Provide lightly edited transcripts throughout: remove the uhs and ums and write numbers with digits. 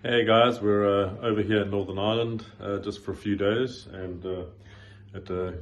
Hey guys, we're over here in Northern Ireland just for a few days and at a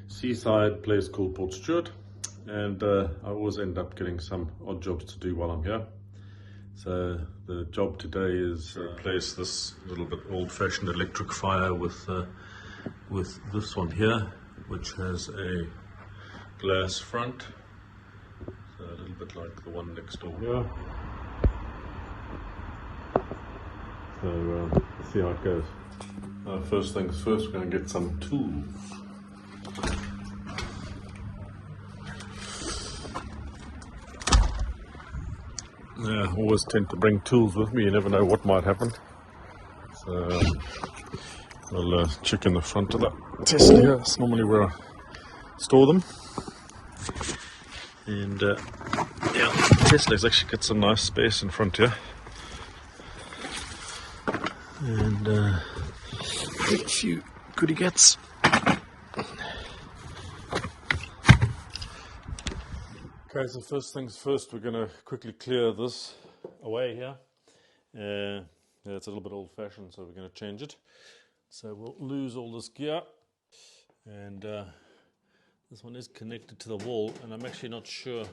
seaside place called Port Stewart, and I always end up getting some odd jobs to do while I'm here. So the job today is replace this little bit old-fashioned electric fire with this one here, which has a glass front, so a little bit like the one next door here. So let's see how it goes. First things first, we're going to get some tools. Yeah, I always tend to bring tools with me, you never know what might happen. So we'll check in the front of the Tesla here. That's normally where I store them. And yeah, Tesla's actually got some nice space in front here. And a few goodie gets. Okay, so first things first, we're going to quickly clear this away here. Yeah, it's a little bit old-fashioned, so we're going to change it. So we'll lose all this gear, and this one is connected to the wall, and I'm actually not sure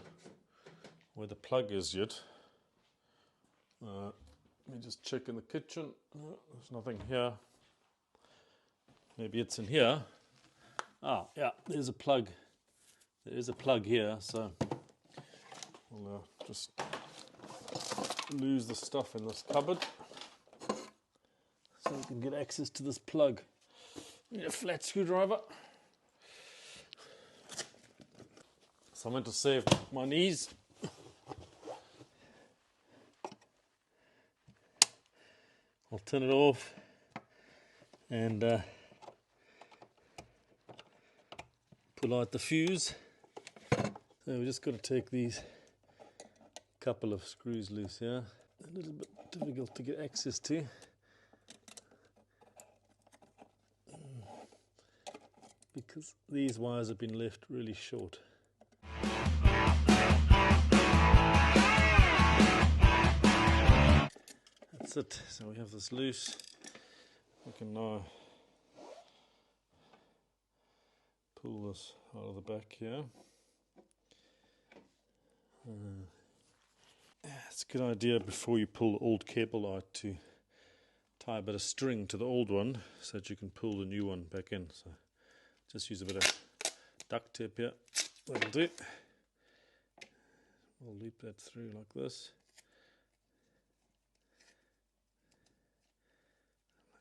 where the plug is yet. Let me just check in the kitchen. No, there's nothing here. Maybe it's in here. Ah, yeah, there's a plug. There is a plug here, so we'll just lose the stuff in this cupboard so we can get access to this plug. Need a flat screwdriver. Something to save my knees. I'll turn it off and pull out the fuse. So we just got to take these couple of screws loose here. A little bit difficult to get access to. Because these wires have been left really short. That's it. So we have this loose. We can now pull this out of the back here. It's a good idea before you pull the old cable out to tie a bit of string to the old one so that you can pull the new one back in. So just use a bit of duct tape here. That'll do. We'll loop that through like this.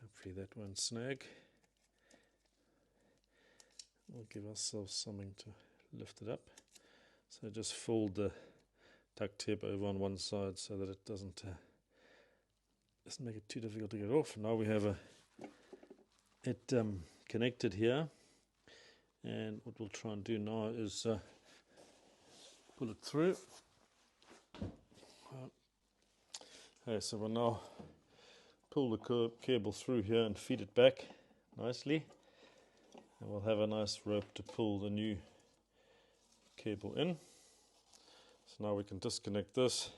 Hopefully that won't snag. We'll give ourselves something to lift it up. So just fold the duct tape over on one side so that it doesn't make it too difficult to get off. Now we have it connected here, and what we'll try and do now is pull it through. Okay, so we'll now pull the cable through here and feed it back nicely, and we'll have a nice rope to pull the new cable in. So now we can disconnect this.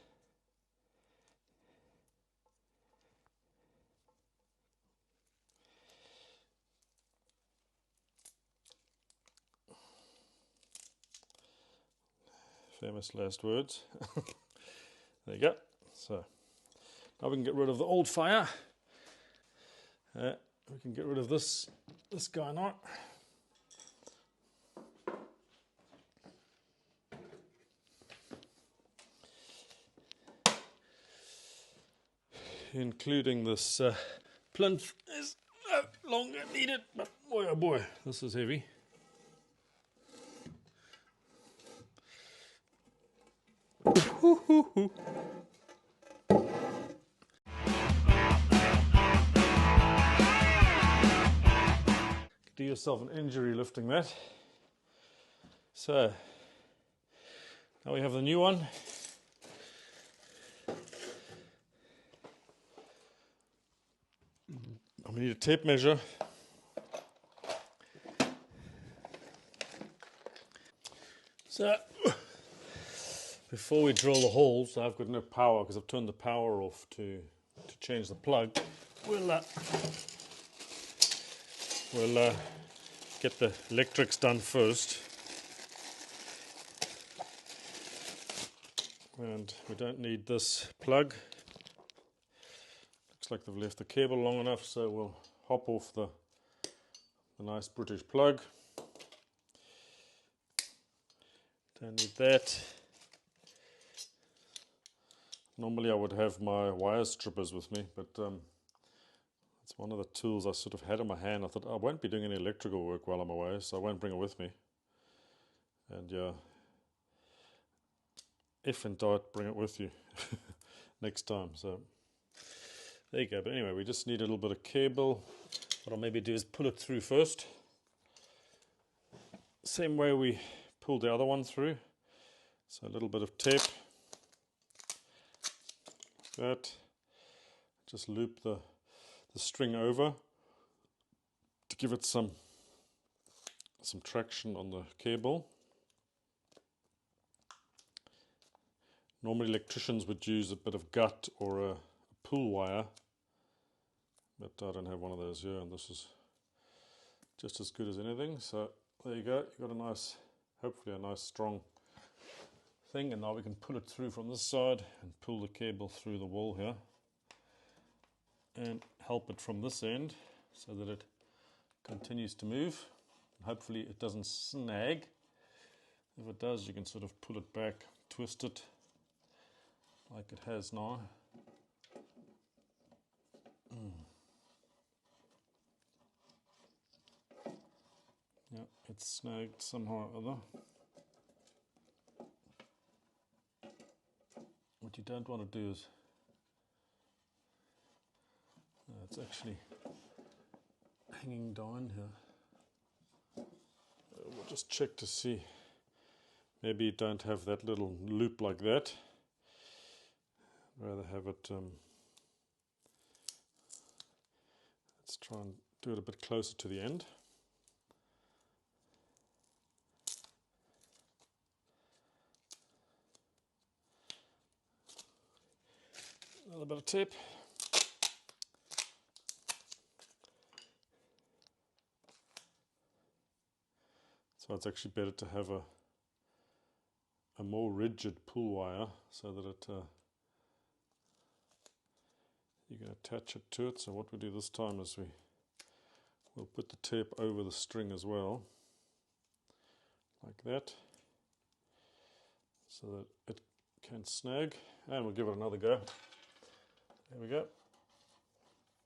Famous last words. There you go. So now we can get rid of the old fire. We can get rid of this guy now. Including this plinth is no longer needed, but boy oh boy, this is heavy. Do yourself an injury lifting that. So now we have the new one. We need a tape measure. So before we drill the holes, I've got no power because I've turned the power off to to change the plug, we'll get the electrics done first. And we don't need this plug. Looks like they've left the cable long enough, so we'll hop off the nice British plug. Don't need that. Normally I would have my wire strippers with me, but it's one of the tools I sort of had in my hand. I thought I won't be doing any electrical work while I'm away, so I won't bring it with me. And yeah, if in doubt, bring it with you next time. So there you go. But anyway, we just need a little bit of cable. What I'll maybe do is pull it through first. Same way we pulled the other one through. So a little bit of tape. Like that. Just loop the string over to give it some traction on the cable. Normally electricians would use a bit of gut or a pull wire, but I don't have one of those here, and this is just as good as anything. So there you go, you've got a nice, hopefully a nice strong thing, and now we can pull it through from this side and pull the cable through the wall here and help it from this end so that it continues to move. Hopefully it doesn't snag. If it does, you can sort of pull it back, twist it like it has now. Yeah, it's snagged somehow or other. What you don't want to do is, it's actually hanging down here. We'll just check to see. Maybe you don't have that little loop like that. I'd rather have it, let's try and do it a bit closer to the end. Another bit of tape. So it's actually better to have a more rigid pull wire so that it you can attach it to it. So what we do this time is we'll put the tape over the string as well, like that, so that it can snag, and we'll give it another go. There we go.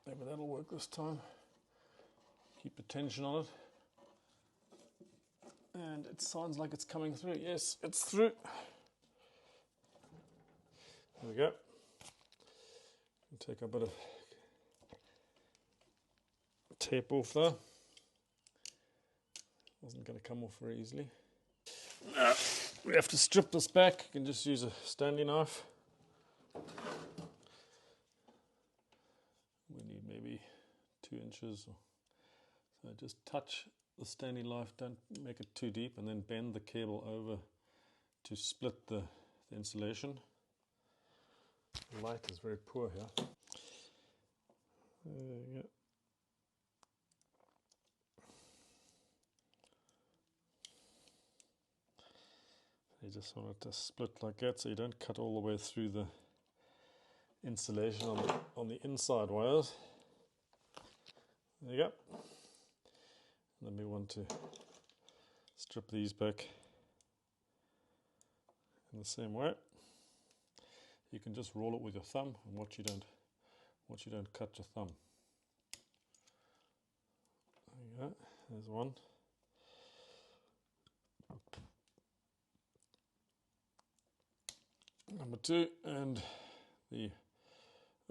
Maybe that'll work this time. Keep the tension on it. And it sounds like it's coming through. Yes, it's through. There we go. Take a bit of tape off there. Wasn't going to come off very easily. Now, we have to strip this back. You can just use a Stanley knife. We need maybe 2 inches. So just touch the Stanley knife, don't make it too deep, and then bend the cable over to split the insulation. The light is very poor here. There you go. You just want it to split like that, so you don't cut all the way through the insulation on the inside wires. There you go. Then we want to strip these back in the same way. You can just roll it with your thumb, and watch you don't cut your thumb. There you go. There's one. Number 2, and the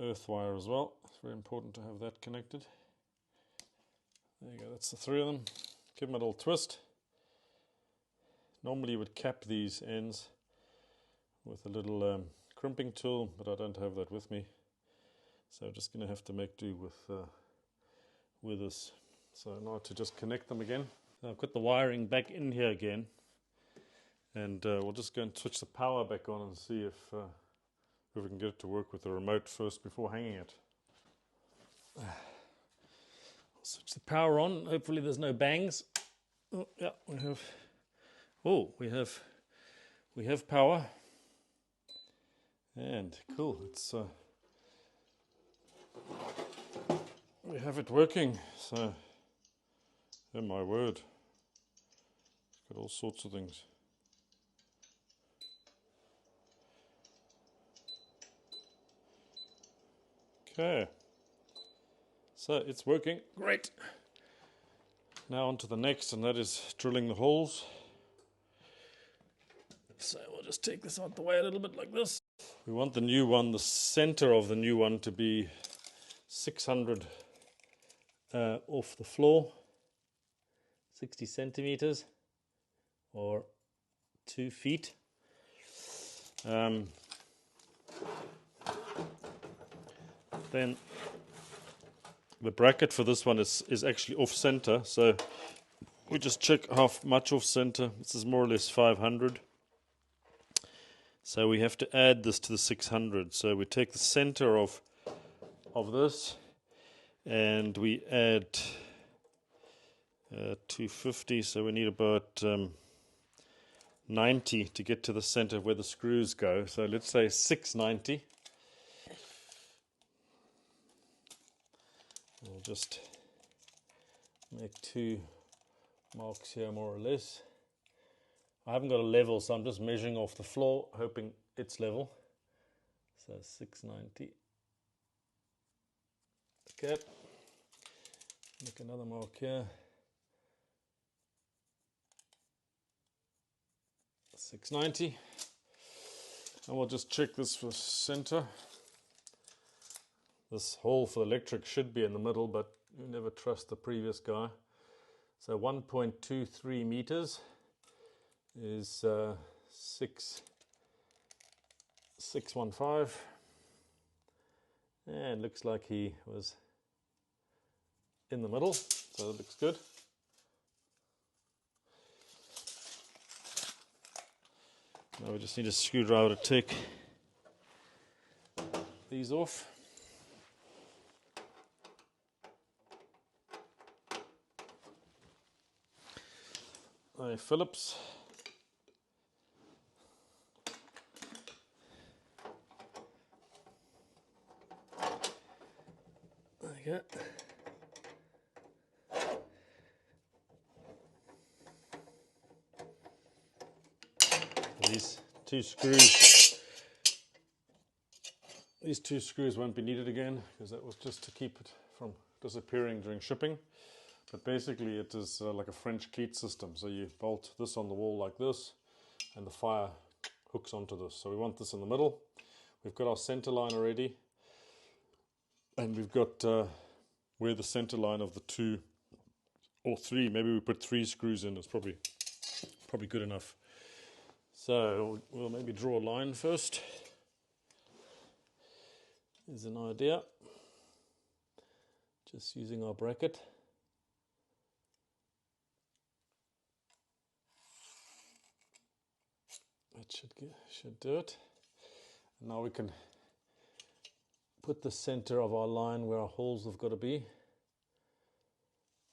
earth wire as well. It's very important to have that connected. There you go, that's the 3 of them. Give them a little twist. Normally you would cap these ends with a little crimping tool, but I don't have that with me. So I'm just going to have to make do with this. So now to just connect them again. So I've got the wiring back in here again. And we'll just go and switch the power back on and see if we can get it to work with the remote first before hanging it. Switch the power on. Hopefully there's no bangs. Oh, yeah, we have. Oh, we have power. And cool. It's we have it working. So, oh my word, it's got all sorts of things. Okay. So it's working. Great. Now on to the next, and that is drilling the holes. So we'll just take this out the way a little bit like this. We want the new one, the center of the new one, to be 600 off the floor, 60 centimeters or 2 feet. Then the bracket for this one is actually off center, so we just check how much off center. This is more or less 500. So we have to add this to the 600. So we take the center of this and we add 250. So we need about 90 to get to the center where the screws go. So let's say 690. We'll just make 2 marks here more or less. I haven't got a level, so I'm just measuring off the floor, hoping it's level. So 690. Okay. Make another mark here. 690. And we'll just check this for center. This hole for the electric should be in the middle, but you never trust the previous guy. So 1.23 meters is 615. And looks like he was in the middle, so it looks good. Now we just need a screwdriver to take these off. Phillips. There you go. These two screws won't be needed again, because that was just to keep it from disappearing during shipping. But basically it is like a French cleat system. So you bolt this on the wall like this, and the fire hooks onto this. So we want this in the middle. We've got our center line already, and we've got where the center line of the 2 or 3, maybe we put 3 screws in, it's probably good enough. So we'll maybe draw a line first. Here's an idea. Just using our bracket. That should do it. And now we can put the center of our line where our holes have got to be,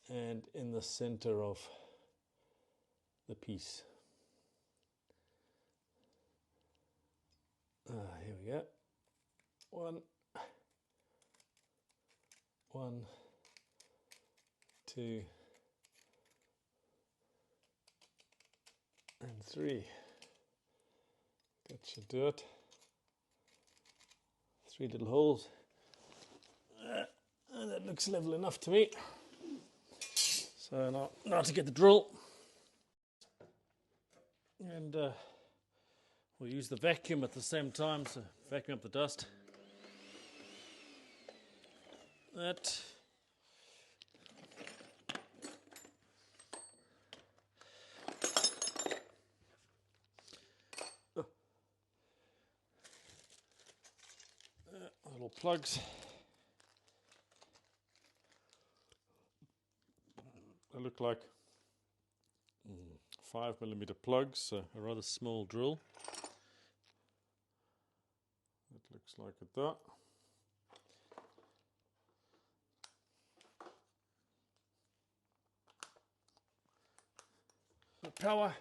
and in the center of the piece. Here we go. One, 2, and 3. That should do it. 3 little holes. And that looks level enough to me. So now to get the drill. And we'll use the vacuum at the same time, so vacuum up the dust. That. Little plugs. They look like 5mm plugs, so a rather small drill. It looks like that. power.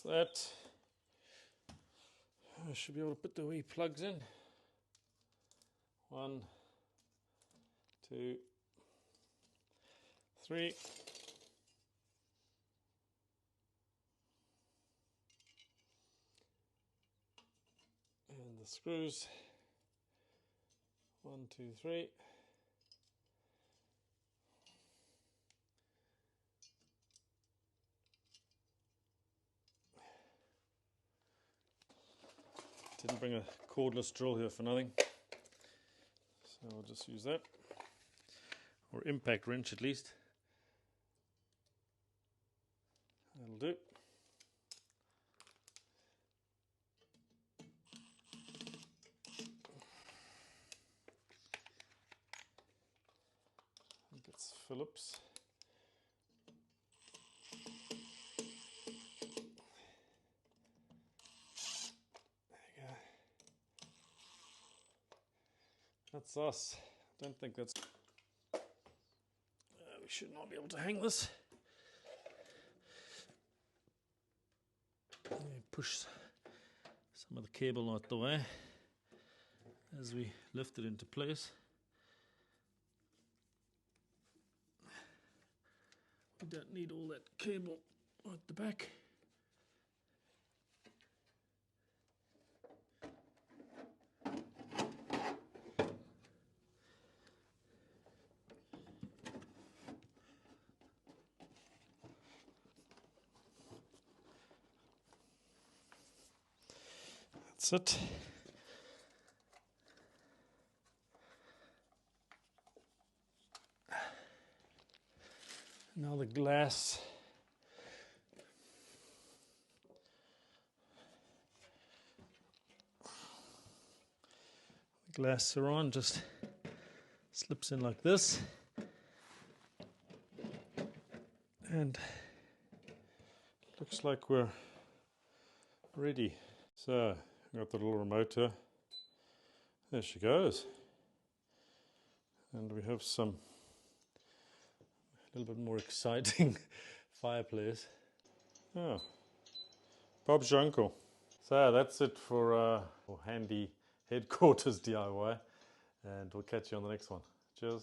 That I should be able to put the wee plugs in. 1, 2, 3. And the screws. 1, 2, 3. Didn't bring a cordless drill here for nothing, so I'll just use that, or impact wrench at least. That'll do. I think it's Phillips. That's us. Don't think that's... we should not be able to hang this. Push some of the cable out the way as we lift it into place. We don't need all that cable at the back. That's it. Now the glass. The glass surround just slips in like this. And looks like we're ready. So, got the little remote here. There she goes. And we have some a little bit more exciting fireplace. Oh, Bob's your uncle. So that's it for handy headquarters DIY, and we'll catch you on the next one. Cheers.